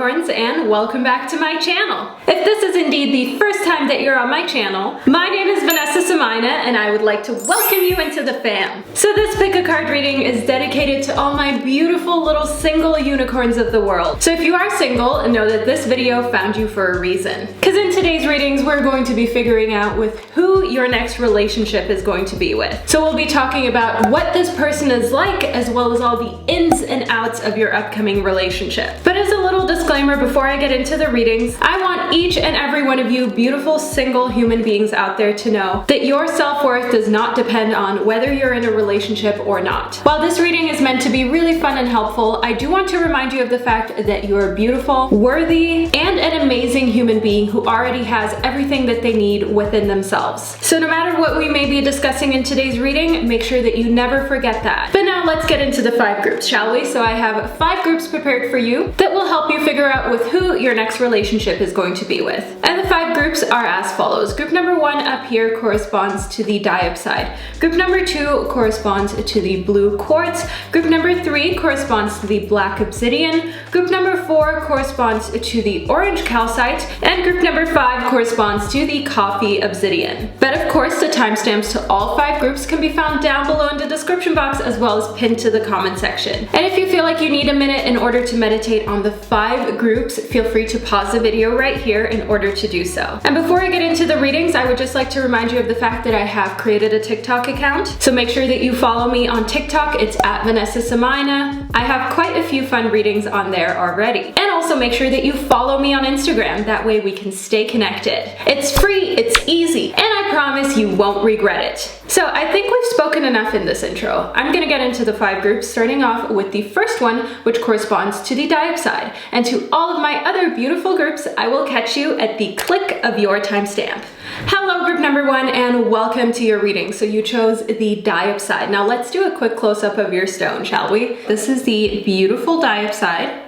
unicorns, and welcome back to my channel. If this is indeed the first time that you're on my channel, my name is Vanessa and I, and I would like to welcome you into the fam. So this pick a card reading is dedicated to all my beautiful little single unicorns of the world. So if you are single, know that this video found you for a reason. Because in today's readings, we're going to be figuring out with who your next relationship is going to be with. So we'll be talking about what this person is like, as well as all the ins and outs of your upcoming relationship. But as a little disclaimer before I get into the readings, I want each and every one of you beautiful single human beings out there to know that your self-worth does not depend on whether you're in a relationship or not. While this reading is meant to be really fun and helpful, I do want to remind you of the fact that you are beautiful, worthy, and an amazing human being who already has everything that they need within themselves. So no matter what we may be discussing in today's reading, make sure that you never forget that. But now let's get into the 5 groups, shall we? So I have 5 groups prepared for you that will help you figure out with who your next relationship is going to be with. And the 5 groups are as follows. Group number 1 up here corresponds to the Diopside. Group number 2 corresponds to the blue Quartz. Group number 3 corresponds to the black Obsidian. Group number 4 corresponds to the orange Calcite. And group number 5 corresponds to the coffee Obsidian. But of course, the timestamps to all 5 groups can be found down below in the description box, as well as pinned to the comment section. And if you feel like you need a minute in order to meditate on the 5 groups, feel free to pause the video right here in order to do so. And before I get into the readings, I would just like to remind you of the fact that I have created a TikTok account. So make sure that you follow me on TikTok. It's at Vanessa and I. I have quite a few fun readings on there already. And also make sure that you follow me on Instagram. That way we can stay connected. It's free, it's easy, and I promise you won't regret it. So I think we've spoken enough in this intro. I'm gonna get into the 5 groups, starting off with the first one, which corresponds to the Diopside. And to all of my other beautiful groups, I will catch you at the click of your timestamp. Hello group number 1, and welcome to your reading. So you chose the Diopside. Now let's do a quick close-up of your stone, shall we? This is the beautiful Diopside.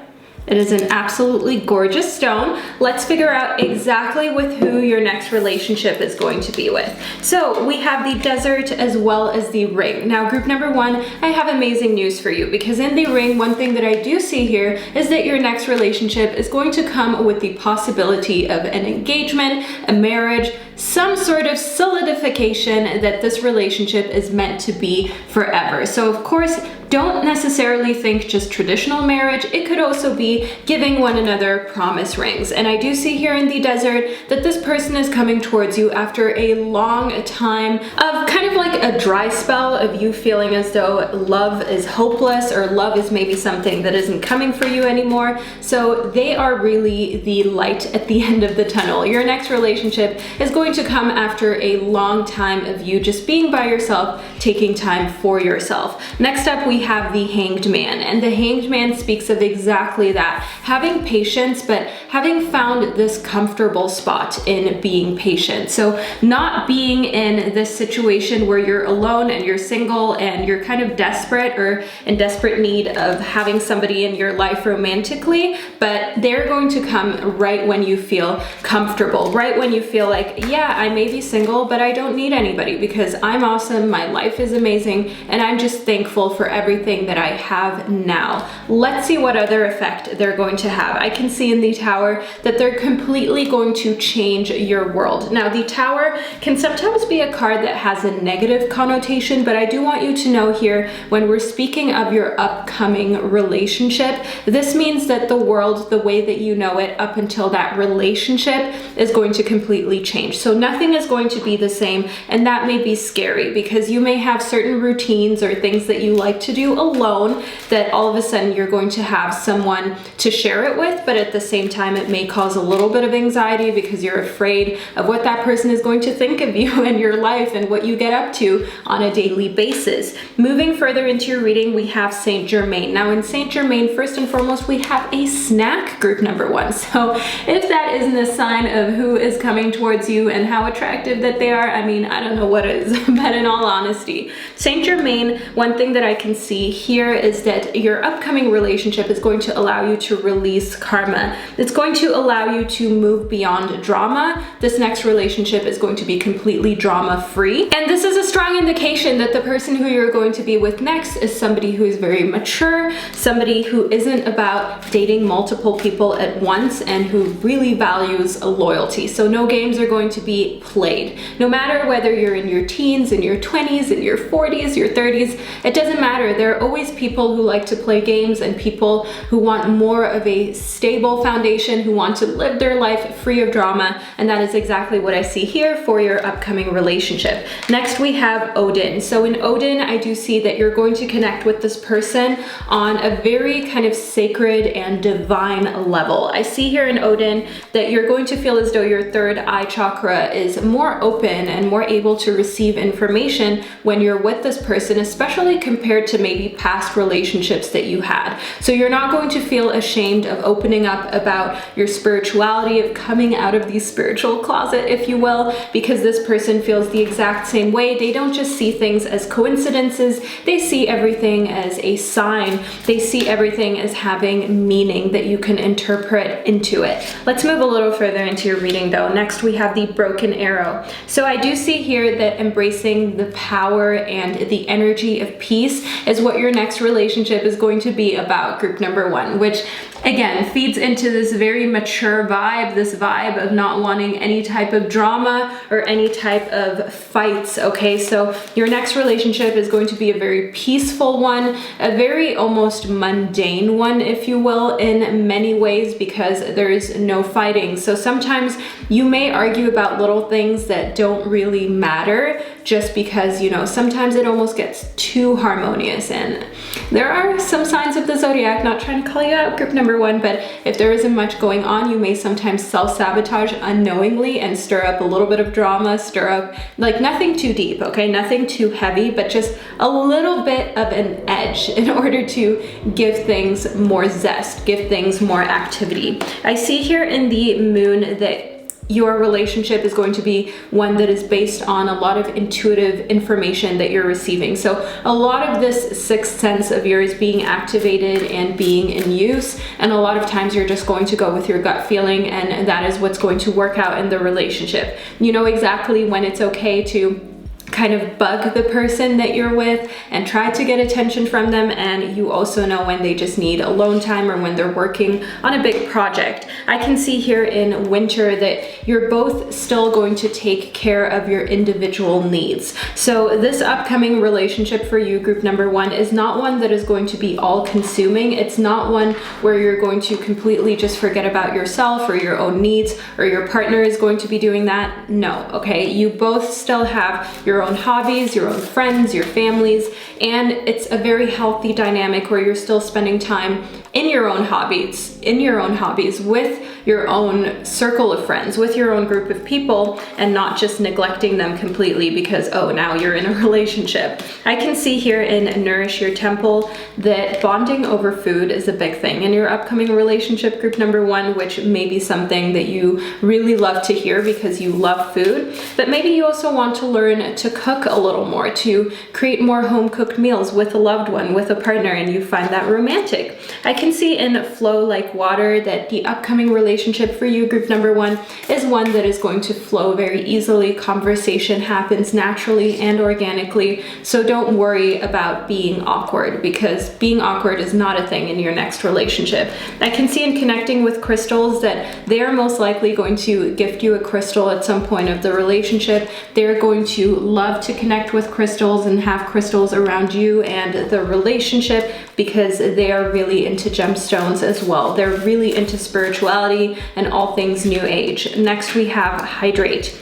It is an absolutely gorgeous stone. Let's figure out exactly with who your next relationship is going to be with. So we have the desert as well as the ring. Now group number 1, I have amazing news for you, because in the ring, one thing that I do see here is that your next relationship is going to come with the possibility of an engagement, a marriage, some sort of solidification that this relationship is meant to be forever. So of course, don't necessarily think just traditional marriage. It could also be giving one another promise rings. And I do see here in the desert that this person is coming towards you after a long time of kind of like a dry spell of you feeling as though love is hopeless, or love is maybe something that isn't coming for you anymore. So they are really the light at the end of the tunnel. Your next relationship is going to come after a long time of you just being by yourself, taking time for yourself. Next up, we have the Hanged Man, and the Hanged Man speaks of exactly that, having patience, but having found this comfortable spot in being patient. So not being in this situation where you're alone and you're single and you're kind of desperate or in desperate need of having somebody in your life romantically, but they're going to come right when you feel comfortable, right when you feel like, yeah, I may be single, but I don't need anybody because I'm awesome, my life is amazing, and I'm just thankful for everything that I have now. Let's see what other effect they're going to have. I can see in the Tower that they're completely going to change your world. Now, the Tower can sometimes be a card that has a negative connotation, but I do want you to know here, when we're speaking of your upcoming relationship, this means that the world, the way that you know it up until that relationship, is going to completely change. So nothing is going to be the same, and that may be scary because you may have certain routines or things that you like to do alone that all of a sudden you're going to have someone to share it with, but at the same time it may cause a little bit of anxiety because you're afraid of what that person is going to think of you and your life and what you get up to on a daily basis. Moving further into your reading, we have Saint Germain. Now in Saint Germain, first and foremost, we have a snack, group number 1. So if that isn't a sign of who is coming towards you and how attractive that they are, I mean, I don't know what is, but in all honesty, Saint Germain, one thing that I can see here is that your upcoming relationship is going to allow you to release karma. It's going to allow you to move beyond drama. This next relationship is going to be completely drama-free. And this is a strong indication that the person who you're going to be with next is somebody who is very mature, somebody who isn't about dating multiple people at once, and who really values loyalty. So no games are going to be played. No matter whether you're in your teens, in your 20s, in your 40s, your 30s, it doesn't matter. There are always people who like to play games and people who want more of a stable foundation, who want to live their life free of drama, and that is exactly what I see here for your upcoming relationship. Next we have Odin. So in Odin, I do see that you're going to connect with this person on a very kind of sacred and divine level. I see here in Odin that you're going to feel as though your third eye chakra is more open and more able to receive information when you're with this person, especially compared to maybe past relationships that you had. So you're not going to feel ashamed of opening up about your spirituality, of coming out of the spiritual closet, if you will, because this person feels the exact same way. They don't just see things as coincidences, they see everything as a sign. They see everything as having meaning that you can interpret into it. Let's move a little further into your reading though. Next we have the broken arrow. So I do see here that embracing the power and the energy of peace is what your next relationship is going to be about, group number one, which again feeds into this very mature vibe, this vibe of not wanting any type of drama or any type of fights, okay? So your next relationship is going to be a very peaceful one, a very almost mundane one, if you will, in many ways, because there's no fighting. So sometimes you may argue about little things that don't really matter just because, you know, sometimes it almost gets too harmonious. And there are some signs of the zodiac, not trying to call you out, group number one, but if there isn't much going on, you may sometimes self-sabotage unknowingly and stir up a little bit of drama, stir up, like nothing too deep, okay? Nothing too heavy, but just a little bit of an edge in order to give things more zest, give things more activity. I see here in the moon that your relationship is going to be one that is based on a lot of intuitive information that you're receiving. So a lot of this sixth sense of yours being activated and being in use, and a lot of times you're just going to go with your gut feeling, and that is what's going to work out in the relationship. You know exactly when it's okay to kind of bug the person that you're with and try to get attention from them, and you also know when they just need alone time or when they're working on a big project. I can see here in winter that you're both still going to take care of your individual needs. So this upcoming relationship for you, group number one, is not one that is going to be all-consuming. It's not one where you're going to completely just forget about yourself or your own needs, or your partner is going to be doing that. No, okay? You both still have your own hobbies, your own friends, your families, and it's a very healthy dynamic where you're still spending time in your own hobbies, with your own circle of friends, with your own group of people, and not just neglecting them completely because, oh, now you're in a relationship. I can see here in Nourish Your Temple that bonding over food is a big thing in your upcoming relationship, group number one, which may be something that you really love to hear because you love food, but maybe you also want to learn to cook a little more, to create more home-cooked meals with a loved one, with a partner, and you find that romantic. I can see in Flow Like Water that the upcoming relationship for you, group number one, is one that is going to flow very easily. Conversation happens naturally and organically, so don't worry about being awkward, because being awkward is not a thing in your next relationship. I can see in connecting with crystals that they are most likely going to gift you a crystal at some point of the relationship. They're going to love to connect with crystals and have crystals around you and the relationship, because they are really into gemstones as well. They're really into spirituality and all things new age. Next we have Hydrate.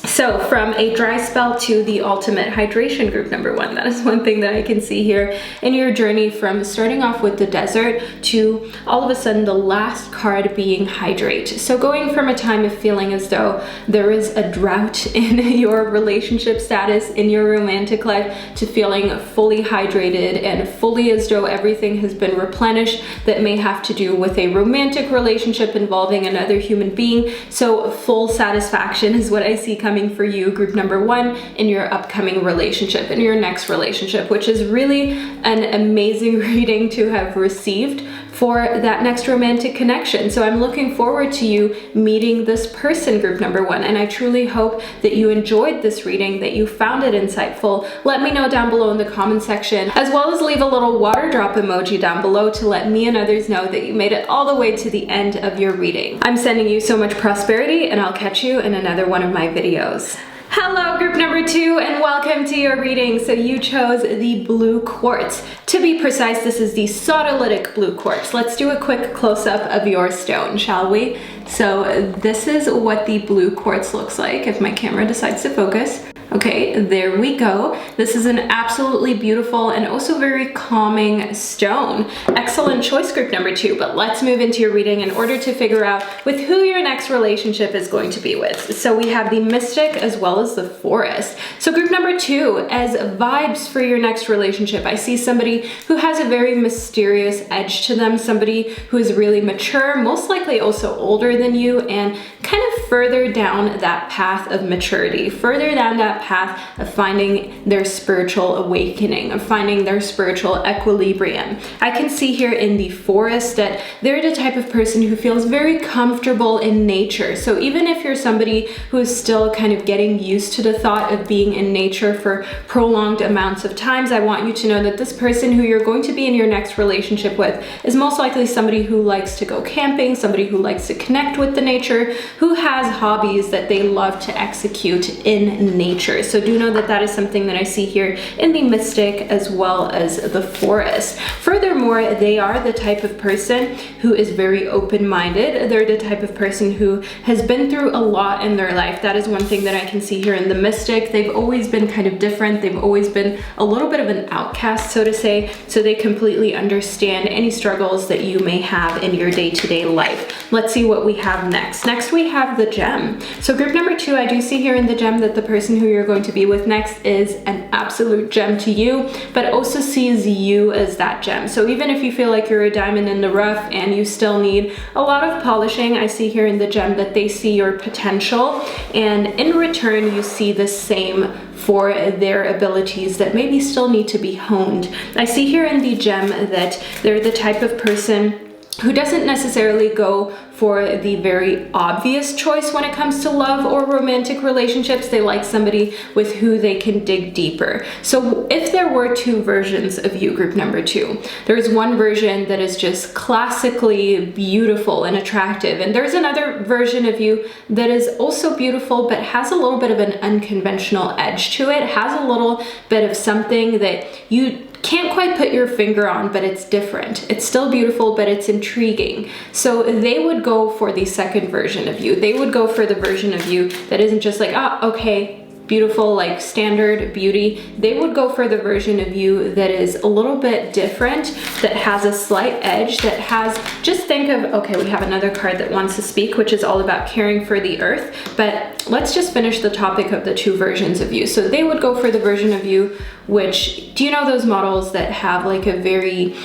So from a dry spell to the ultimate hydration, group number one, that is one thing that I can see here in your journey, from starting off with the desert to all of a sudden the last card being Hydrate. So going from a time of feeling as though there is a drought in your relationship status, in your romantic life, to feeling fully hydrated and fully as though everything has been replenished that may have to do with a romantic relationship involving another human being. So full satisfaction is what I see coming for you, group number one, in your upcoming relationship, in your next relationship, which is really an amazing reading to have received for that next romantic connection. So I'm looking forward to you meeting this person, group number 1, and I truly hope that you enjoyed this reading, that you found it insightful. Let me know down below in the comment section, as well as leave a little water drop emoji down below to let me and others know that you made it all the way to the end of your reading. I'm sending you so much prosperity, and I'll catch you in another one of my videos. Hello, group number 2, and welcome to your reading. So you chose the blue quartz. To be precise, this is the Sodalitic blue quartz. Let's do a quick close-up of your stone, shall we? So this is what the blue quartz looks like if my camera decides to focus. Okay, there we go. This is an absolutely beautiful and also very calming stone. Excellent choice, group number 2, but let's move into your reading in order to figure out with who your next relationship is going to be with. So we have the mystic as well as the forest. So group number 2, as vibes for your next relationship, I see somebody who has a very mysterious edge to them, somebody who is really mature, most likely also older than you, and kind of further down that path of maturity, further down that path of finding their spiritual awakening, of finding their spiritual equilibrium. I can see here in the forest that they're the type of person who feels very comfortable in nature. So even if you're somebody who is still kind of getting used to the thought of being in nature for prolonged amounts of times, I want you to know that this person who you're going to be in your next relationship with is most likely somebody who likes to go camping, somebody who likes to connect with the nature, who has hobbies that they love to execute in nature. So do know that that is something that I see here in the mystic as well as the forest. Furthermore, they are the type of person who is very open-minded. They're the type of person who has been through a lot in their life. That is one thing that I can see here in the mystic. They've always been kind of different. They've always been a little bit of an outcast, so to say, so they completely understand any struggles that you may have in your day-to-day life. Let's see what we have next. Next, we have the gem. So group number 2, I do see here in the gem that the person who you're going to be with next is an absolute gem to you, but also sees you as that gem. So even if you feel like you're a diamond in the rough and you still need a lot of polishing, I see here in the gem that they see your potential, and in return you see the same for their abilities that maybe still need to be honed. I see here in the gem that they're the type of person who doesn't necessarily go for the very obvious choice when it comes to love or romantic relationships. They like somebody with who they can dig deeper. So if there were 2 versions of you, group number 2, there's one version that is just classically beautiful and attractive, and there's another version of you that is also beautiful but has a little bit of an unconventional edge to it, has a little bit of something that you can't quite put your finger on, but it's different. It's still beautiful, but it's intriguing. So they would go for the second version of you. They would go for the version of you that isn't just like, oh, okay, beautiful, like standard beauty. They would go for the version of you that is a little bit different, that has a slight edge, that has, just think of, okay, we have another card that wants to speak, which is all about caring for the earth, but let's just finish the topic of the 2 versions of you. So they would go for the version of you which, do you know those models that have like a very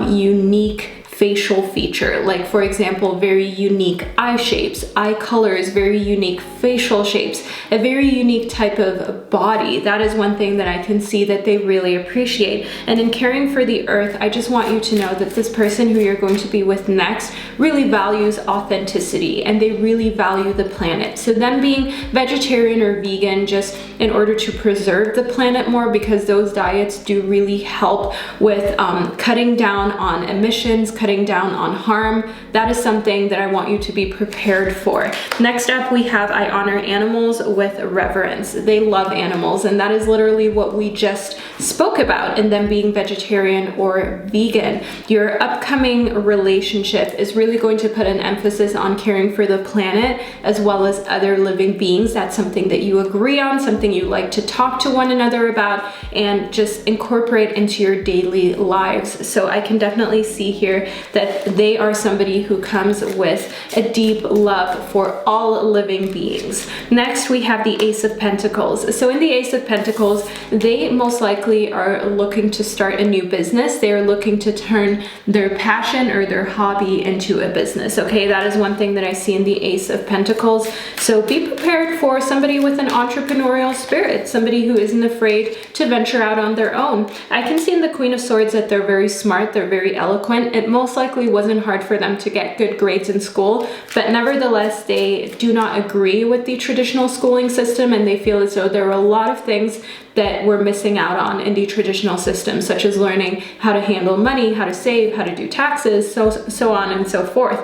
unique facial feature, like for example, very unique eye shapes, eye colors, very unique facial shapes, a very unique type of body. That is one thing that I can see that they really appreciate. And in caring for the earth, I just want you to know that this person who you're going to be with next really values authenticity, and they really value the planet. So them being vegetarian or vegan just in order to preserve the planet more, because those diets do really help with cutting down on emissions, cutting down on harm. That is something that I want you to be prepared for. Next up, we have I honor animals with reverence. They love animals, and that is literally what we just spoke about in them being vegetarian or vegan. Your upcoming relationship is really going to put an emphasis on caring for the planet as well as other living beings. That's something that you agree on, something you like to talk to one another about and just incorporate into your daily lives. So I can definitely see here that they are somebody who comes with a deep love for all living beings. Next, we have the Ace of Pentacles. So in the Ace of Pentacles, they most likely are looking to start a new business. They are looking to turn their passion or their hobby into a business. Okay, that is one thing that I see in the Ace of Pentacles. So be prepared for somebody with an entrepreneurial spirit, somebody who isn't afraid to venture out on their own. I can see in the Queen of Swords that they're very smart, they're very eloquent. It most most likely wasn't hard for them to get good grades in school, but nevertheless, they do not agree with the traditional schooling system, and they feel as though there are a lot of things that we're missing out on in the traditional system, such as learning how to handle money, how to save, how to do taxes, so on and so forth.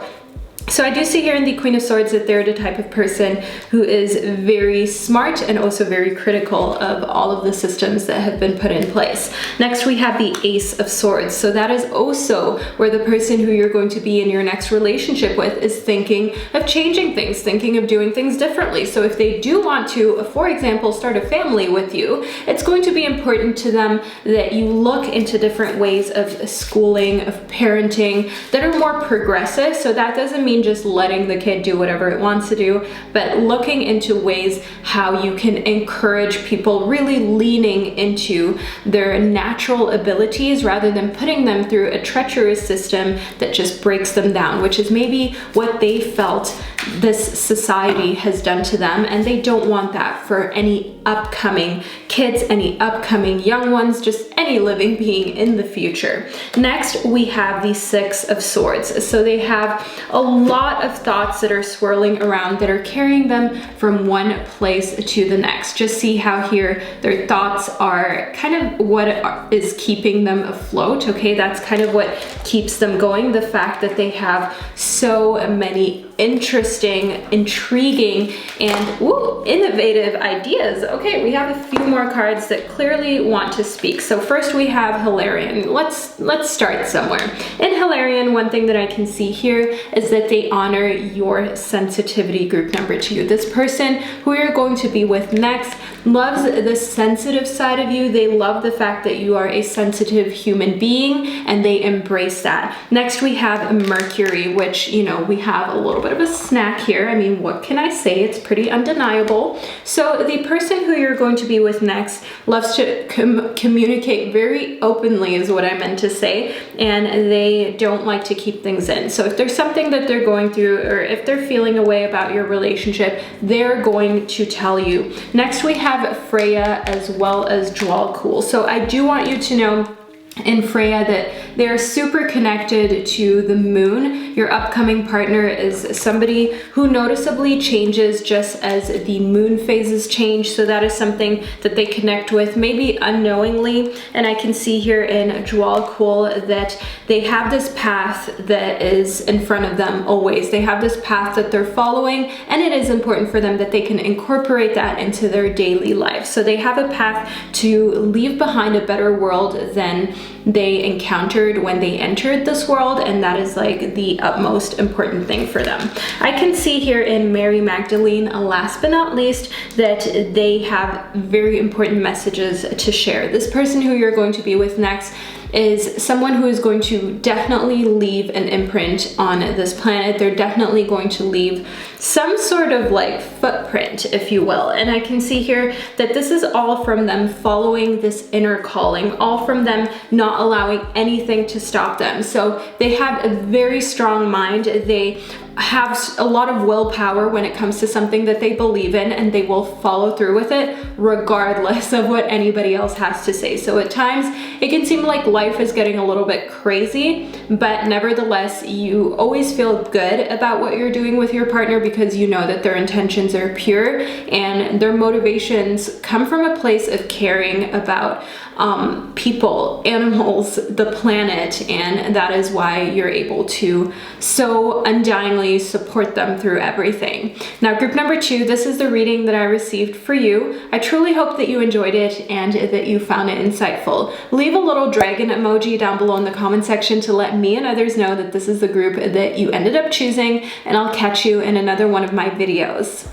So I do see here in the Queen of Swords that they're the type of person who is very smart and also very critical of all of the systems that have been put in place. Next, we have the Ace of Swords. So that is also where the person who you're going to be in your next relationship with is thinking of changing things, thinking of doing things differently. So if they do want to, for example, start a family with you, it's going to be important to them that you look into different ways of schooling, of parenting that are more progressive. So that doesn't mean just letting the kid do whatever it wants to do, but looking into ways how you can encourage people really leaning into their natural abilities rather than putting them through a treacherous system that just breaks them down, which is maybe what they felt this society has done to them, and they don't want that for any upcoming kids, any upcoming young ones, just any living being in the future. Next, we have the Six of Swords. So they have a lot of thoughts that are swirling around that are carrying them from one place to the next. Just see how here their thoughts are kind of what is keeping them afloat, okay? That's kind of what keeps them going. The fact that they have so many interesting, intriguing, and innovative ideas. Okay, we have a few more cards that clearly want to speak. So first we have Hilarion. Let's start somewhere. In Hilarion, one thing that I can see here is that they honor your sensitivity, group number 2. This person who you're going to be with next loves the sensitive side of you. They love the fact that you are a sensitive human being, and they embrace that. Next, we have Mercury, which, you know, we have a little bit of a snack here. I mean, what can I say? It's pretty undeniable. So the person who you're going to be with next loves to communicate very openly, is what I meant to say, and they don't like to keep things in. So if there's something that they're going through, or if they're feeling a way about your relationship, they're going to tell you. Next, we have Freya as well as Dwalkul. So I do want you to know in Freya that they're super connected to the moon. Your upcoming partner is somebody who noticeably changes just as the moon phases change. So that is something that they connect with, maybe unknowingly. And I can see here in Dwalkul that they have this path that is in front of them always. They have this path that they're following, and it is important for them that they can incorporate that into their daily life. So they have a path to leave behind a better world than they encountered when they entered this world, and that is like the utmost important thing for them. I can see here in Mary Magdalene, last but not least, that they have very important messages to share. This person who you're going to be with next is someone who is going to definitely leave an imprint on this planet. They're definitely going to leave some sort of like footprint, if you will. And I can see here that this is all from them following this inner calling, all from them not allowing anything to stop them. So they have a very strong mind. They have a lot of willpower when it comes to something that they believe in, and they will follow through with it regardless of what anybody else has to say. So at times it can seem like life is getting a little bit crazy, but nevertheless you always feel good about what you're doing with your partner because you know that their intentions are pure and their motivations come from a place of caring about people, animals, the planet, and that is why you're able to so undyingly support them through everything. Now, group number 2, this is the reading that I received for you. I truly hope that you enjoyed it and that you found it insightful. Leave a little dragon emoji down below in the comment section to let me and others know that this is the group that you ended up choosing, and I'll catch you in another one of my videos.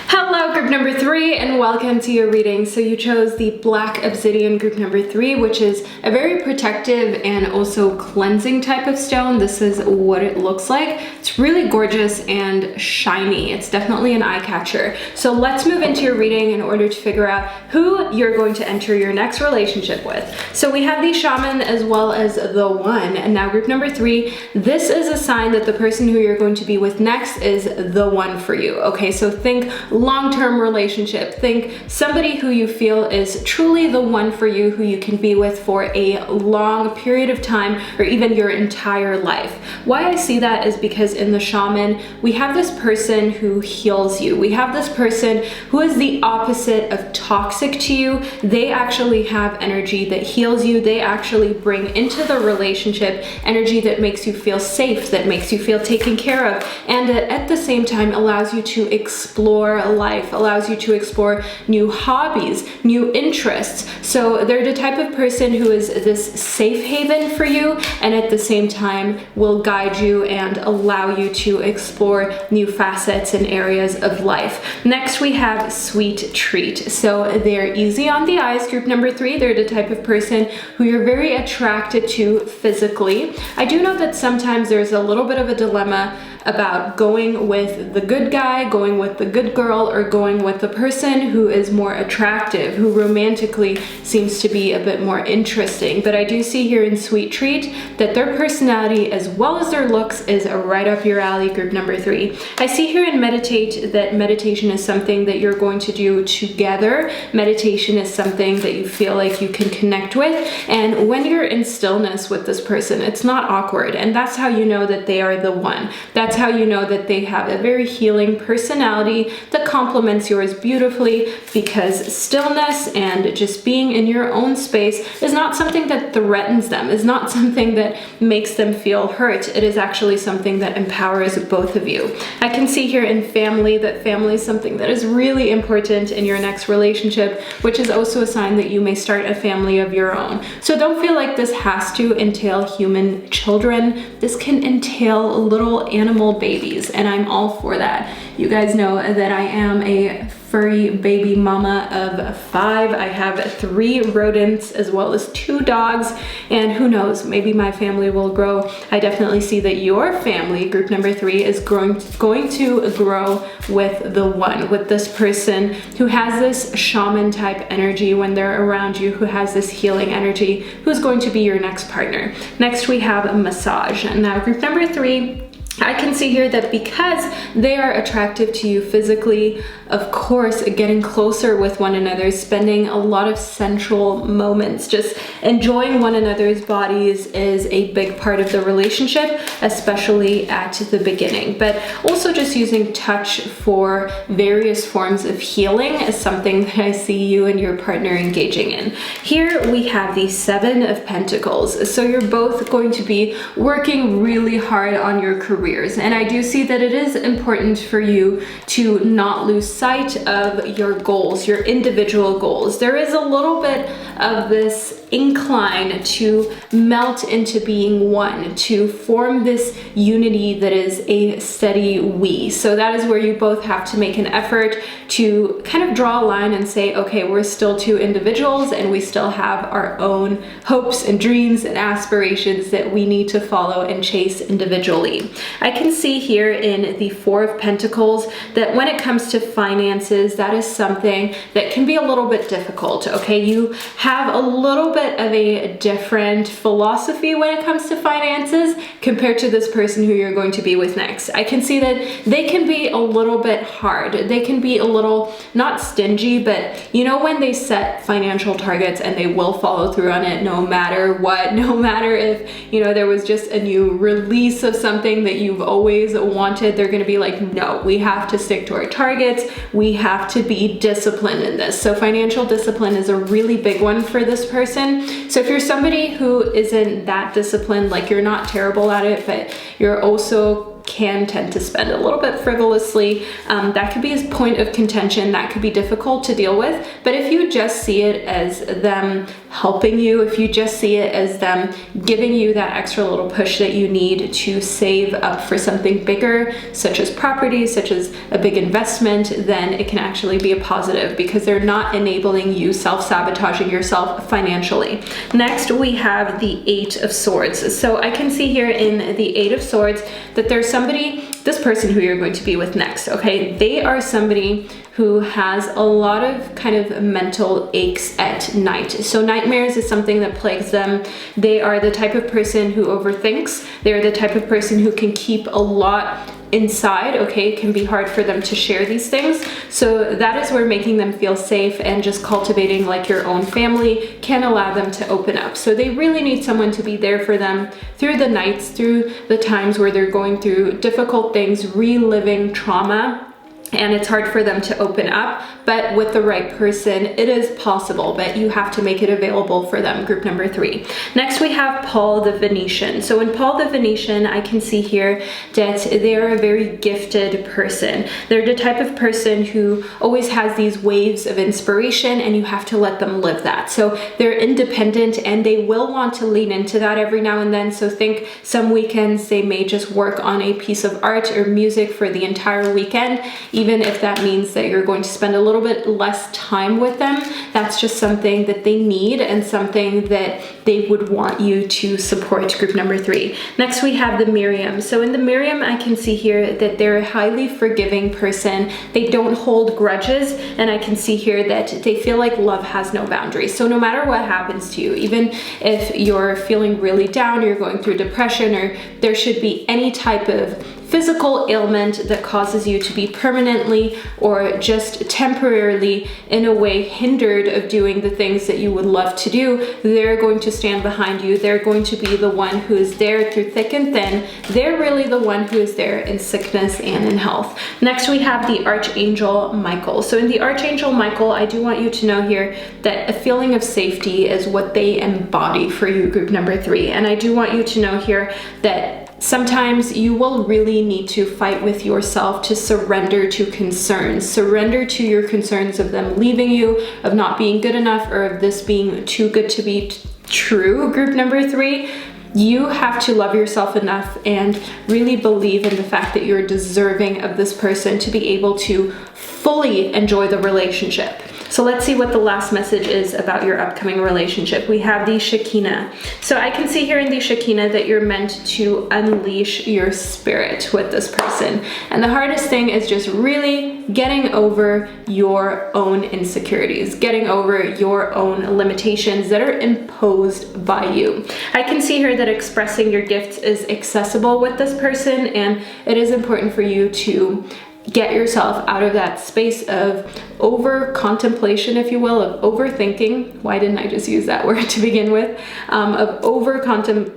Hello, group number 3, and welcome to your reading. So you chose the Black Obsidian, group number 3, which is a very protective and also cleansing type of stone. This is what it looks like. It's really gorgeous and shiny. It's definitely an eye catcher. So let's move into your reading in order to figure out who you're going to enter your next relationship with. So we have the Shaman as well as the One. And now group number 3, this is a sign that the person who you're going to be with next is the one for you. Okay, so think Think long-term relationship. Think somebody who you feel is truly the one for you, who you can be with for a long period of time or even your entire life. Why I see that is because in the shaman, we have this person who heals you. We have this person who is the opposite of toxic to you. They actually have energy that heals you. They actually bring into the relationship energy that makes you feel safe, that makes you feel taken care of, and at the same time allows you to explore life, allows you to explore new hobbies, new interests. So they're the type of person who is this safe haven for you, and at the same time will guide you and allow you to explore new facets and areas of life. Next, we have Sweet Treat. So they're easy on the eyes. Group number 3, they're the type of person who you're very attracted to physically. I do know that sometimes there's a little bit of a dilemma about going with the good guy, going with the good girl, or going with the person who is more attractive, who romantically seems to be a bit more interesting. But I do see here in Sweet Treat that their personality as well as their looks is right up your alley, group number 3. I see here in Meditate that meditation is something that you're going to do together. Meditation is something that you feel like you can connect with, and when you're in stillness with this person, it's not awkward, and that's how you know that they are the one. That's how you know that they have a very healing personality that complements yours beautifully, because stillness and just being in your own space is not something that threatens them, is not something that makes them feel hurt. It is actually something that empowers both of you. I can see here in family that family is something that is really important in your next relationship, which is also a sign that you may start a family of your own. So don't feel like this has to entail human children. This can entail little animal babies, and I'm all for that. You guys know that I am a furry baby mama of 5. I have 3 rodents as well as 2 dogs, and who knows, maybe my family will grow. I definitely see that your family, group number 3, is going to grow with the one, with this person who has this shaman type energy when they're around you, who has this healing energy, who's going to be your next partner. Next, we have a massage. Now, group number 3, I can see here that because they are attractive to you physically, of course, getting closer with one another, spending a lot of sensual moments, just enjoying one another's bodies is a big part of the relationship, especially at the beginning. But also just using touch for various forms of healing is something that I see you and your partner engaging in. Here we have the 7 of Pentacles. So you're both going to be working really hard on your careers. And I do see that it is important for you to not lose sight of your goals, your individual goals. There is a little bit of this incline to melt into being one, to form this unity that is a steady we. So that is where you both have to make an effort to kind of draw a line and say, okay, we're still 2 individuals and we still have our own hopes and dreams and aspirations that we need to follow and chase individually. I can see here in the 4 of Pentacles that when it comes to finances, that is something that can be a little bit difficult, okay? You have a little bit of a different philosophy when it comes to finances compared to this person who you're going to be with next. I can see that they can be a little bit hard. They can be a little, not stingy, but you know when they set financial targets and they will follow through on it no matter what, no matter if, you know, there was just a new release of something that you've always wanted, they're gonna be like, no, we have to stick to our targets. We have to be disciplined in this. So financial discipline is a really big one for this person. So if you're somebody who isn't that disciplined, like you're not terrible at it, but you're also can tend to spend a little bit frivolously, that could be a point of contention, that could be difficult to deal with. But if you just see it as them helping you, if you just see it as them giving you that extra little push that you need to save up for something bigger, such as property, such as a big investment, then it can actually be a positive because they're not enabling you self-sabotaging yourself financially. Next, we have the 8 of Swords. So I can see here in the 8 of Swords that there's this person who you're going to be with next, okay? They are somebody who has a lot of kind of mental aches at night. So nightmares is something that plagues them. They are the type of person who overthinks. They're the type of person who can keep a lot inside, okay, it can be hard for them to share these things. So that is where making them feel safe and just cultivating like your own family can allow them to open up. So they really need someone to be there for them through the nights, through the times where they're going through difficult things, reliving trauma, and it's hard for them to open up. But with the right person, it is possible, but you have to make it available for them, group number 3. Next, we have Paul the Venetian. So in Paul the Venetian, I can see here that they're a very gifted person. They're the type of person who always has these waves of inspiration, and you have to let them live that. So they're independent, and they will want to lean into that every now and then. So think some weekends they may just work on a piece of art or music for the entire weekend, even if that means that you're going to spend a little bit less time with them. That's just something that they need and something that they would want you to support, group number 3. Next, we have the Miriam. So in the Miriam, I can see here that they're a highly forgiving person. They don't hold grudges, and I can see here that they feel like love has no boundaries. So no matter what happens to you, even if you're feeling really down, you're going through depression, or there should be any type of physical ailment that causes you to be permanently or just temporarily in a way hindered of doing the things that you would love to do, they're going to stand behind you. They're going to be the one who is there through thick and thin. They're really the one who is there in sickness and in health. Next, we have the Archangel Michael. So in the Archangel Michael, I do want you to know here that a feeling of safety is what they embody for you, group number 3. And I do want you to know here that sometimes you will really need to fight with yourself to surrender to concerns. Surrender to your concerns of them leaving you, of not being good enough, or of this being too good to be true, group number 3. You have to love yourself enough and really believe in the fact that you're deserving of this person to be able to fully enjoy the relationship. So let's see what the last message is about your upcoming relationship. We have the Shekinah. So I can see here in the Shekinah that you're meant to unleash your spirit with this person. And the hardest thing is just really getting over your own insecurities, getting over your own limitations that are imposed by you. I can see here that expressing your gifts is accessible with this person, and it is important for you to get yourself out of that space of over contemplation, if you will, of overthinking. Why didn't I just use that word to begin with? Of overthinking.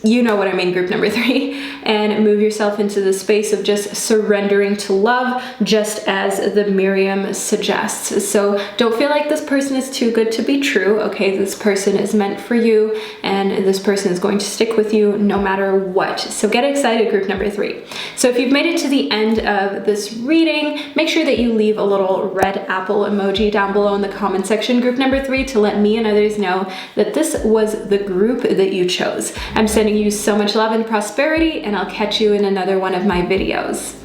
You know what I mean, group number 3. And move yourself into the space of just surrendering to love, just as the Miriam suggests. So don't feel like this person is too good to be true, okay? This person is meant for you, and this person is going to stick with you no matter what. So get excited, group number 3. So if you've made it to the end of this reading, make sure that you leave a little red apple emoji down below in the comment section, group number 3, to let me and others know that this was the group that you chose. I'm sending you so much love and prosperity, and I'll catch you in another one of my videos.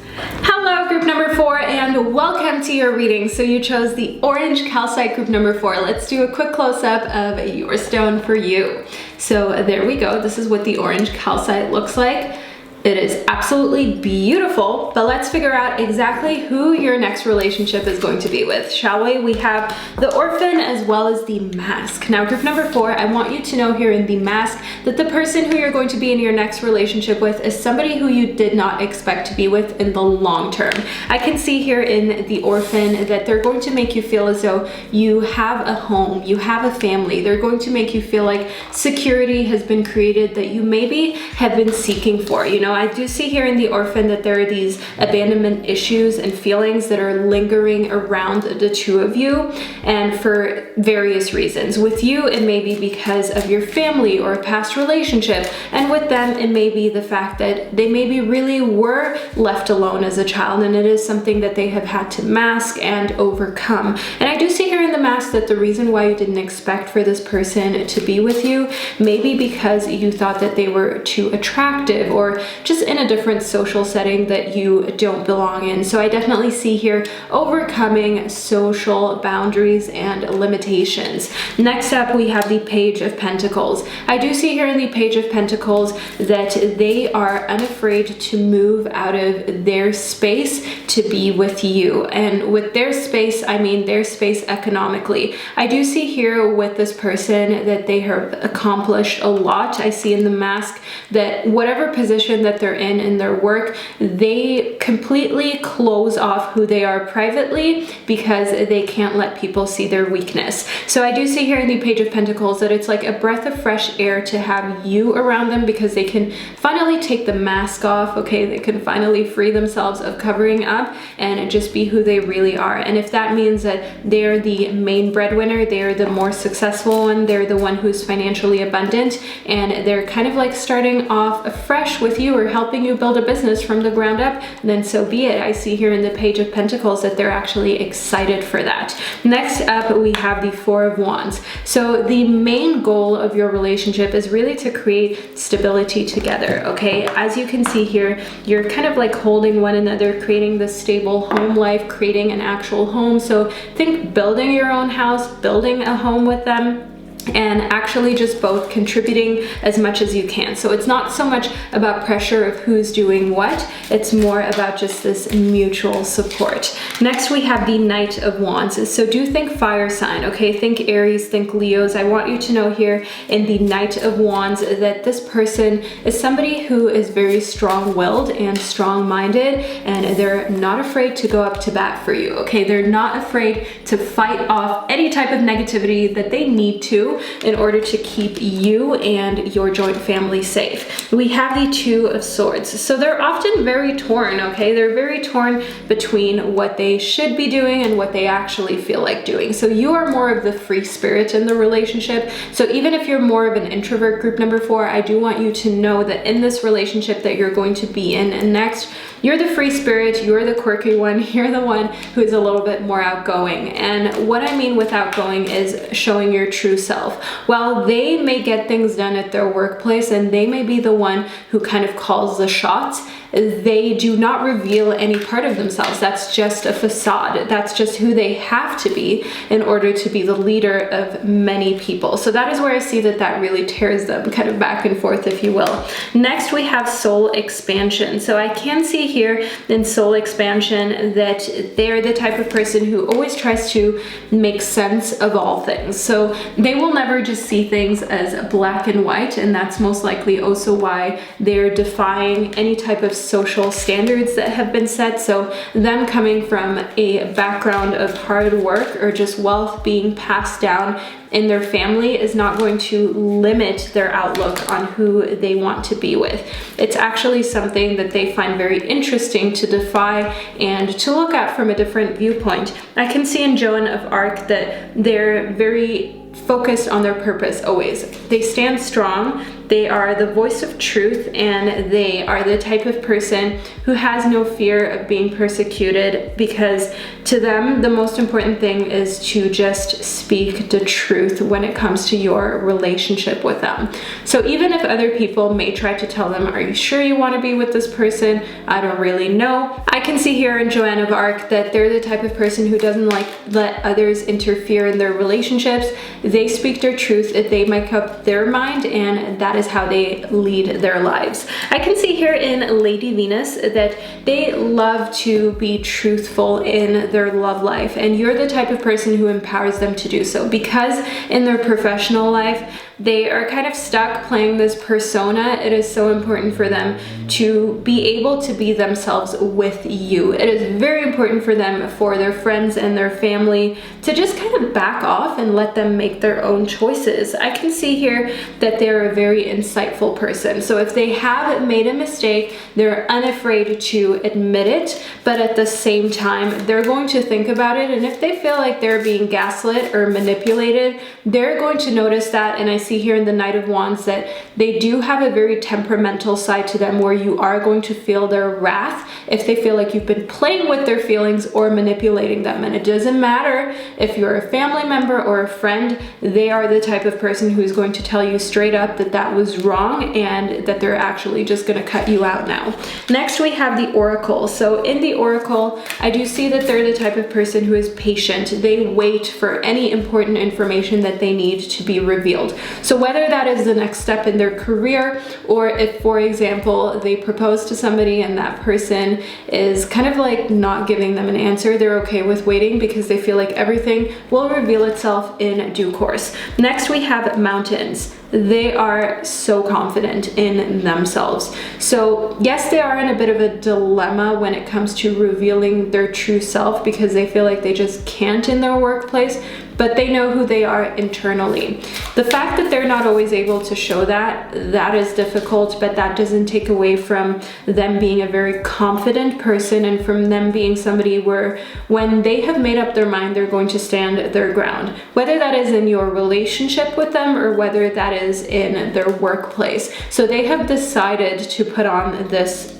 Hello, group number 4, and welcome to your reading. So you chose the orange calcite, group number 4. Let's do a quick close-up of your stone for you. So there we go. This is what the orange calcite looks like. It is absolutely beautiful, but let's figure out exactly who your next relationship is going to be with, shall we? We have the orphan as well as the mask. Now, group number 4, I want you to know here in the mask that the person who you're going to be in your next relationship with is somebody who you did not expect to be with in the long term. I can see here in the orphan that they're going to make you feel as though you have a home, you have a family. They're going to make you feel like security has been created that you maybe have been seeking for. You know, I do see here in the orphan that there are these abandonment issues and feelings that are lingering around the two of you, and for various reasons. With you, it may be because of your family or a past relationship, and with them, it may be the fact that they maybe really were left alone as a child, and it is something that they have had to mask and overcome. And I do see here in the mask that the reason why you didn't expect for this person to be with you may be because you thought that they were too attractive, or just in a different social setting that you don't belong in. So I definitely see here overcoming social boundaries and limitations. Next up, we have the Page of Pentacles. I do see here in the Page of Pentacles that they are unafraid to move out of their space to be with you. And with their space, I mean their space economically. I do see here with this person that they have accomplished a lot. I see in the mask that whatever position that that they're in their work, they completely close off who they are privately because they can't let people see their weakness. So I do see here in the Page of Pentacles that it's like a breath of fresh air to have you around them, because they can finally take the mask off, okay? They can finally free themselves of covering up and just be who they really are. And if that means that they're the main breadwinner, they're the more successful one, they're the one who's financially abundant, and they're kind of like starting off afresh with you or helping you build a business from the ground up, then so be it. I see here in the Page of Pentacles that they're actually excited for that. Next up, we have the Four of Wands. So the main goal of your relationship is really to create stability together, okay? As you can see here, you're kind of like holding one another, creating this stable home life, creating an actual home. So think building your own house, building a home with them, and actually just both contributing as much as you can. So it's not so much about pressure of who's doing what, it's more about just this mutual support. Next, we have the Knight of Wands. So do think fire sign, okay? Think Aries, think Leos. I want you to know here in the Knight of Wands that this person is somebody who is very strong-willed and strong-minded, and they're not afraid to go up to bat for you, okay? They're not afraid to fight off any type of negativity that they need to in order to keep you and your joint family safe. We have the Two of Swords. So they're often very torn, okay? They're very torn between what they should be doing and what they actually feel like doing. So you are more of the free spirit in the relationship. So even if you're more of an introvert, group number 4, I do want you to know that in this relationship that you're going to be in and next, you're the free spirit, you're the quirky one, you're the one who is a little bit more outgoing. And what I mean with outgoing is showing your true self. While they may get things done at their workplace and they may be the one who kind of calls the shots, they do not reveal any part of themselves. That's just a facade. That's just who they have to be in order to be the leader of many people. So that is where I see that that really tears them kind of back and forth, if you will. Next, we have soul expansion. So I can see here in soul expansion that they're the type of person who always tries to make sense of all things. So they will never just see things as black and white, and that's most likely also why they're defying any type of social standards that have been set. So them coming from a background of hard work or just wealth being passed down in their family is not going to limit their outlook on who they want to be with. It's actually something that they find very interesting to defy and to look at from a different viewpoint. I can see in Joan of Arc that they're very focused on their purpose always. They stand strong, they are the voice of truth, and they are the type of person who has no fear of being persecuted, because to them the most important thing is to just speak the truth when it comes to your relationship with them. So even if other people may try to tell them, are you sure you want to be with this person? I don't really know. I can see here in Joan of Arc that they're the type of person who doesn't like let others interfere in their relationships. They speak their truth, they make up their mind, and that is how they lead their lives. I can see here in Lady Venus that they love to be truthful in their love life, and you're the type of person who empowers them to do so, because in their professional life they are kind of stuck playing this persona. It is so important for them to be able to be themselves with you. It is very important for them, for their friends and their family, to just kind of back off and let them make their own choices. I can see here that they're a very insightful person. So if they have made a mistake, they're unafraid to admit it, but at the same time, they're going to think about it. And if they feel like they're being gaslit or manipulated, they're going to notice that. And I see here in the Knight of Wands that they do have a very temperamental side to them, where you are going to feel their wrath if they feel like you've been playing with their feelings or manipulating them. And it doesn't matter if you're a family member or a friend, they are the type of person who is going to tell you straight up that that was wrong and that they're actually just going to cut you out now. Next, we have the Oracle. So in the Oracle, I do see that they're the type of person who is patient. They wait for any important information that they need to be revealed. So whether that is the next step in their career, or if, for example, they propose to somebody and that person is kind of like not giving them an answer, they're okay with waiting because they feel like everything will reveal itself in due course. Next, we have mountains. They are so confident in themselves. So yes, they are in a bit of a dilemma when it comes to revealing their true self because they feel like they just can't in their workplace, but they know who they are internally. The fact that they're not always able to show that is difficult, but that doesn't take away from them being a very confident person and from them being somebody where when they have made up their mind, they're going to stand their ground. Whether that is in your relationship with them or whether that is in their workplace. So they have decided to put on this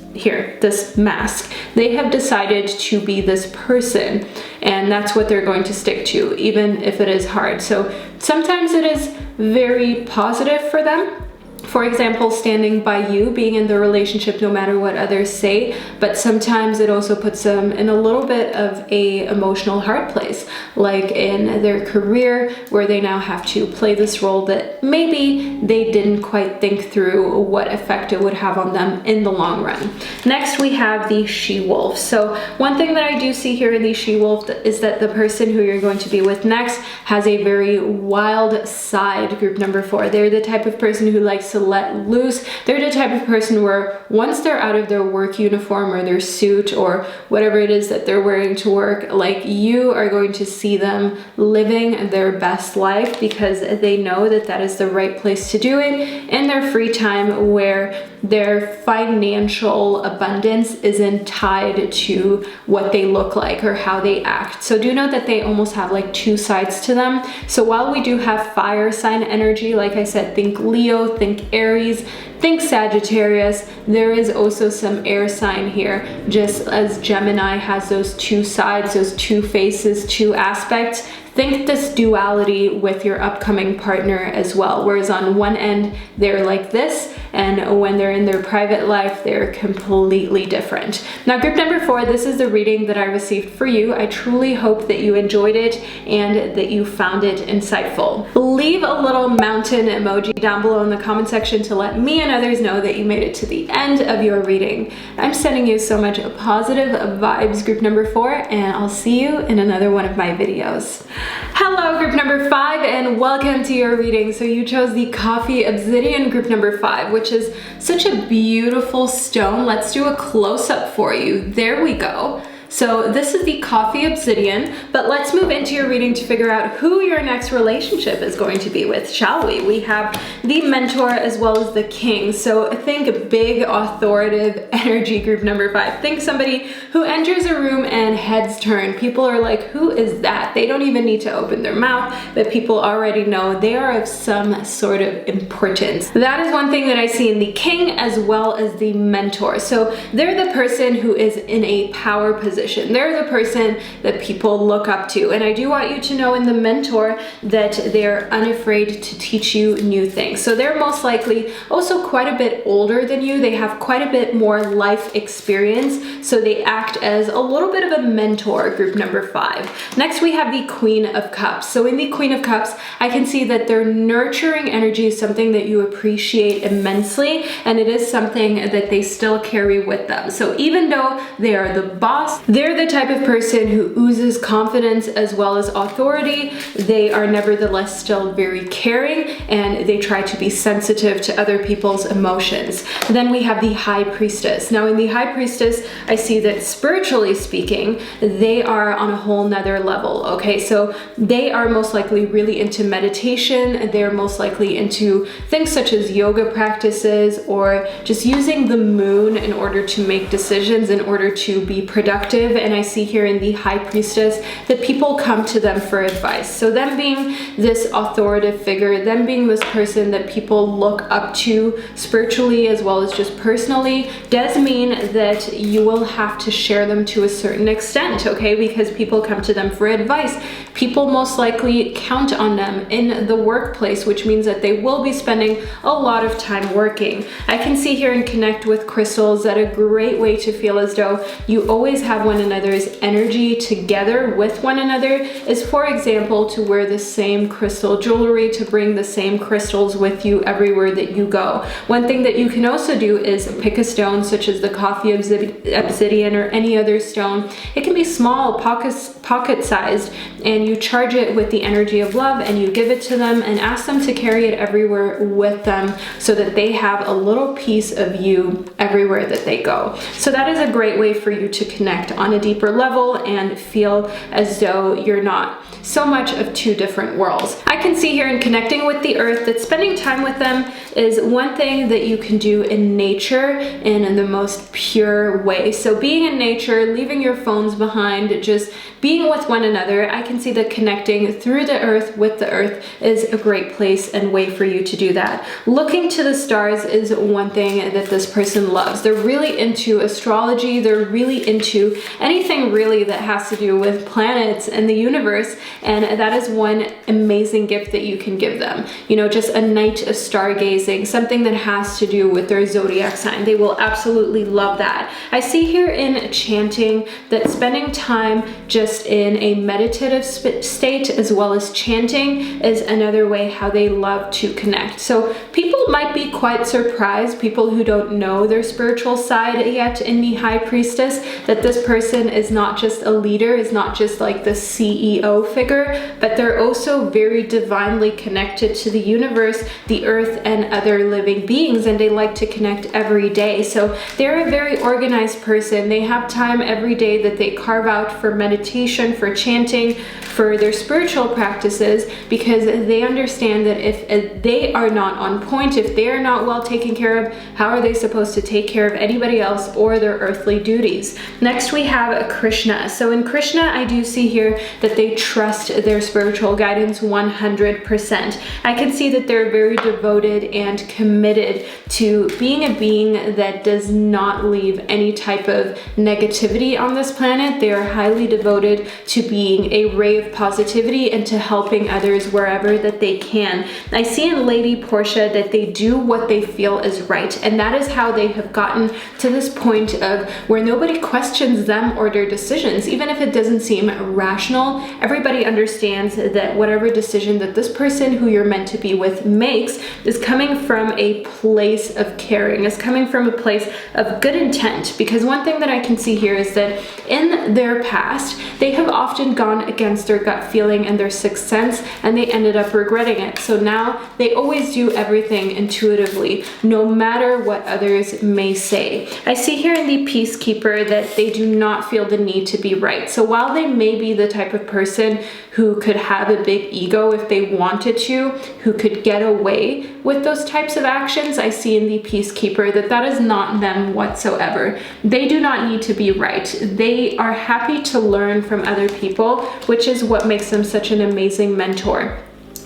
mask. They have decided to be this person, and that's what they're going to stick to, even if it is hard. So sometimes it is very positive for them. For example, standing by you, being in the relationship no matter what others say, but sometimes it also puts them in a little bit of a emotional hard place, like in their career where they now have to play this role that maybe they didn't quite think through what effect it would have on them in the long run. Next, we have the she-wolf. So one thing that I do see here in the she-wolf is that the person who you're going to be with next has a very wild side, group number 4. They're the type of person who likes to let loose. They're the type of person where once they're out of their work uniform or their suit or whatever it is that they're wearing to work, like you are going to see them living their best life because they know that that is the right place to do it in their free time, where their financial abundance isn't tied to what they look like or how they act. So do know that they almost have like two sides to them. So while we do have fire sign energy, like I said, think Leo, think Aries, think Sagittarius, there is also some air sign here, just as Gemini has those two sides, those two faces, two aspects. Think this duality with your upcoming partner as well, whereas on one end they're like this, and when they're in their private life they're completely different. Now group number 4, this is the reading that I received for you. I truly hope that you enjoyed it and that you found it insightful. Leave a little mountain emoji down below in the comment section to let me and others know that you made it to the end of your reading. I'm sending you so much positive vibes, group number 4, and I'll see you in another one of my videos. Hello group number 5 and welcome to your reading. So you chose the Coffee Obsidian, group number 5, which is such a beautiful stone. Let's do a close-up for you. There we go. So this is the Coffee Obsidian, but let's move into your reading to figure out who your next relationship is going to be with, shall we? We have the Mentor as well as the King. So think big authoritative energy, group number 5. Think somebody who enters a room and heads turn. People are like, who is that? They don't even need to open their mouth, but people already know they are of some sort of importance. That is one thing that I see in the King as well as the Mentor. So they're the person who is in a power position. They're the person that people look up to. And I do want you to know in the Mentor that they're unafraid to teach you new things. So they're most likely also quite a bit older than you. They have quite a bit more life experience. So they act as a little bit of a mentor, group number 5. Next, we have the Queen of Cups. So in the Queen of Cups, I can see that their nurturing energy is something that you appreciate immensely. And it is something that they still carry with them. So even though they are the boss, they're the type of person who oozes confidence as well as authority. They are nevertheless still very caring, and they try to be sensitive to other people's emotions. Then we have the High Priestess. Now in the High Priestess, I see that spiritually speaking, they are on a whole nother level, okay? So they are most likely really into meditation. They're most likely into things such as yoga practices or just using the moon in order to make decisions, in order to be productive. And I see here in the High Priestess that people come to them for advice. So them being this authoritative figure, them being this person that people look up to spiritually as well as just personally, does mean that you will have to share them to a certain extent, okay? Because people come to them for advice. People most likely count on them in the workplace, which means that they will be spending a lot of time working. I can see here and connect with crystals that a great way to feel as though you always have one another's energy together with one another is, for example, to wear the same crystal jewelry, to bring the same crystals with you everywhere that you go. One thing that you can also do is pick a stone such as the coffee obsidian or any other stone. It can be small, pocket-sized, and you charge it with the energy of love and you give it to them and ask them to carry it everywhere with them so that they have a little piece of you everywhere that they go. So that is a great way for you to connect on a deeper level and feel as though you're not so much of two different worlds. I can see here in connecting with the earth that spending time with them is one thing that you can do in nature in the most pure way. So being in nature, leaving your phones behind, just being with one another, I can see that connecting through the earth with the earth is a great place and way for you to do that. Looking to the stars is one thing that this person loves. They're really into astrology. They're really into anything really that has to do with planets and the universe. And that is one amazing gift that you can give them. You know, just a night of stargazing, something that has to do with their zodiac sign. They will absolutely love that. I see here in chanting that spending time just in a meditative state as well as chanting is another way how they love to connect. So people might be quite surprised, people who don't know their spiritual side yet in the High Priestess, that this person is not just a leader, is not just like the CEO figure, but they're also very divinely connected to the universe, the earth, and other living beings, and they like to connect every day. So they're a very organized person. They have time every day that they carve out for meditation, for chanting, for their spiritual practices, because they understand that if they are not on point, if they are not well taken care of, how are they supposed to take care of anybody else or their earthly duties? Next we have Krishna. So in Krishna, I do see here that they trust their spiritual guidance 100%. I can see that they're very devoted and committed to being a being that does not leave any type of negativity on this planet. They are highly devoted to being a ray of positivity and to helping others wherever that they can. I see in Lady Portia that they do what they feel is right, and that is how they have gotten to this point of where nobody questions them or their decisions. Even if it doesn't seem rational, everybody understands that whatever decision that this person who you're meant to be with makes is coming from a place of caring, is coming from a place of good intent. Because one thing that I can see here is that in their past, they have often gone against their gut feeling and their sixth sense, and they ended up regretting it. So now they always do everything intuitively, no matter what others may say. I see here in the Peacekeeper that they do not feel the need to be right. So while they may be the type of person who could have a big ego if they wanted to, who could get away with those types of actions, I see in the Peacekeeper that that is not them whatsoever. They do not need to be right. They are happy to learn from other people, which is what makes them such an amazing mentor.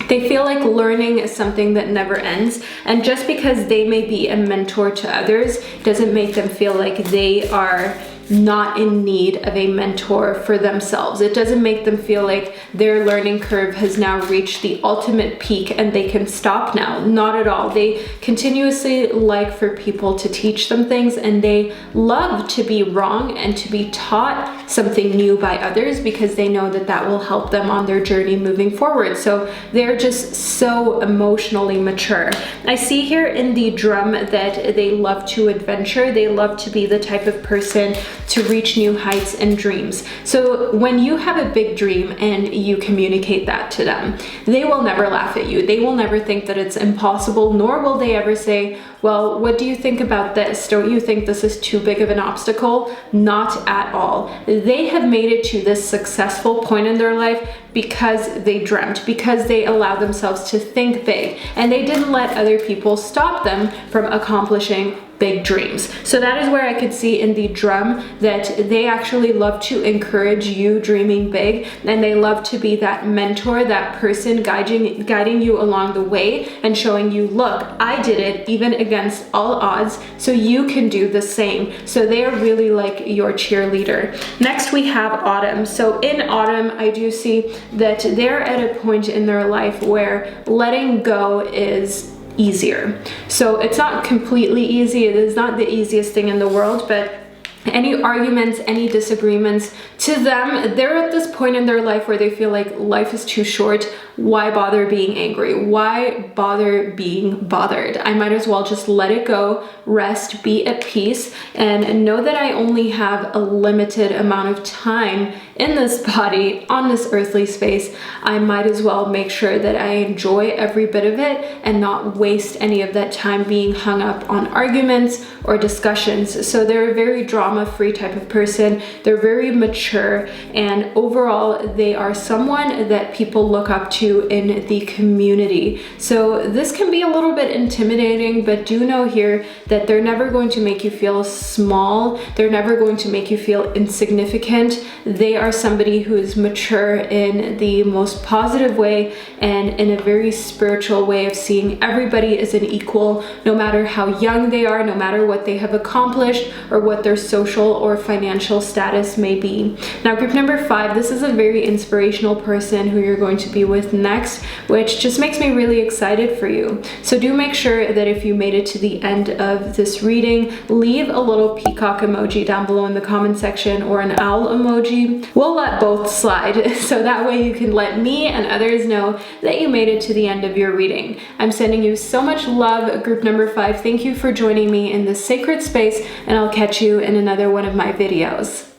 They feel like learning is something that never ends, and just because they may be a mentor to others doesn't make them feel like they are not in need of a mentor for themselves. It doesn't make them feel like their learning curve has now reached the ultimate peak and they can stop now. Not at all. They continuously like for people to teach them things, and they love to be wrong and to be taught something new by others, because they know that that will help them on their journey moving forward. So they're just so emotionally mature. I see here in the Drum that they love to adventure. They love to be the type of person to reach new heights and dreams. So when you have a big dream and you communicate that to them, they will never laugh at you. They will never think that it's impossible, nor will they ever say, well, what do you think about this? Don't you think this is too big of an obstacle? Not at all. They have made it to this successful point in their life because they dreamt, because they allowed themselves to think big, and they didn't let other people stop them from accomplishing big dreams. So that is where I could see in the Drum that they actually love to encourage you dreaming big, and they love to be that mentor, that person guiding you along the way and showing you, look, I did it even against all odds, so you can do the same. So they are really like your cheerleader. Next we have Autumn. So in Autumn, I do see that they're at a point in their life where letting go is easier. So it's not completely easy. It is not the easiest thing in the world, but any arguments, any disagreements. To them, they're at this point in their life where they feel like life is too short. Why bother being angry? Why bother being bothered? I might as well just let it go, rest, be at peace, and know that I only have a limited amount of time in this body, on this earthly space. I might as well make sure that I enjoy every bit of it and not waste any of that time being hung up on arguments or discussions. So they're a very drama-free type of person. They're very mature, and overall they are someone that people look up to in the community. So this can be a little bit intimidating, but do know here that they're never going to make you feel small. They're never going to make you feel insignificant. They are somebody who is mature in the most positive way and in a very spiritual way of seeing everybody as an equal, no matter how young they are, no matter what they have accomplished or what their social or financial status may be. Now, group number 5, this is a very inspirational person who you're going to be with next, which just makes me really excited for you. So do make sure that if you made it to the end of this reading, leave a little peacock emoji down below in the comment section or an owl emoji. We'll let both slide, so that way you can let me and others know that you made it to the end of your reading. I'm sending you so much love, group number 5. Thank you for joining me in this sacred space, and I'll catch you in another one of my videos.